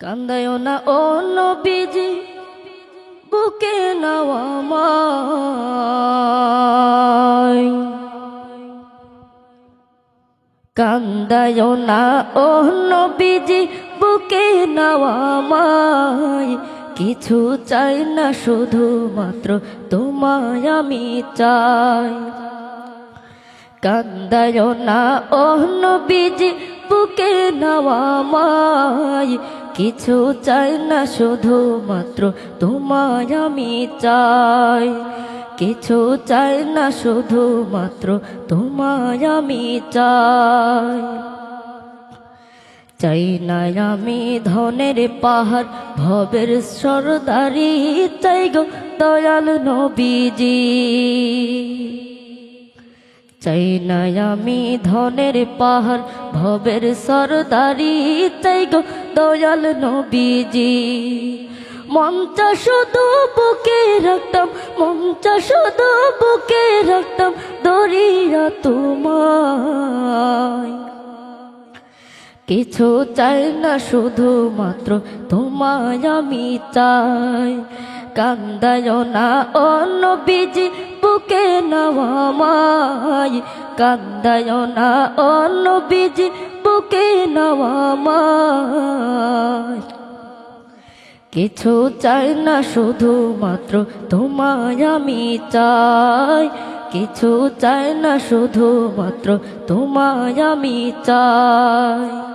কান্দায়ো না ও নবীজি, বুকে নাও আমায়। কান্দায়ো না ও নবীজি, বুকে নাও আমায়। কিছু চাই না, শুধুমাত্র তোমায় আমি চাই। কান্দায়ো না ও নবীজি, বুকে নাও আমায়। কিছু চাই না, শুধুমাত্র তোমায় আমি চাই। কিছু চাই না, শুধুমাত্র তোমায় আমি চাই। চাই না আমি ধনের পাহাড়, ভবের সরদারি, চাই গো দয়াল নবীজি। চাই না আমি ধনের পাহাড়, ভবের সরদারি, চাই গো দয়াল নবীজি। মনটা শুধু বুকে রাখতাম, মনটা শুধু বুকে রাখতাম, দরিয়া তোমায়। কিছু চাই না, শুধুমাত্র তোমায় আমি চাই। কান্দায়ো না ও নবীজি, বুকে নাও আমায়। কান্দায়ো না ও নবীজি, বুকে নাও আমায়। কিছু চাই না, শুধুমাত্র তোমায় আমি চাই। কিছু চাই না, শুধুমাত্র তোমায় আমি চাই।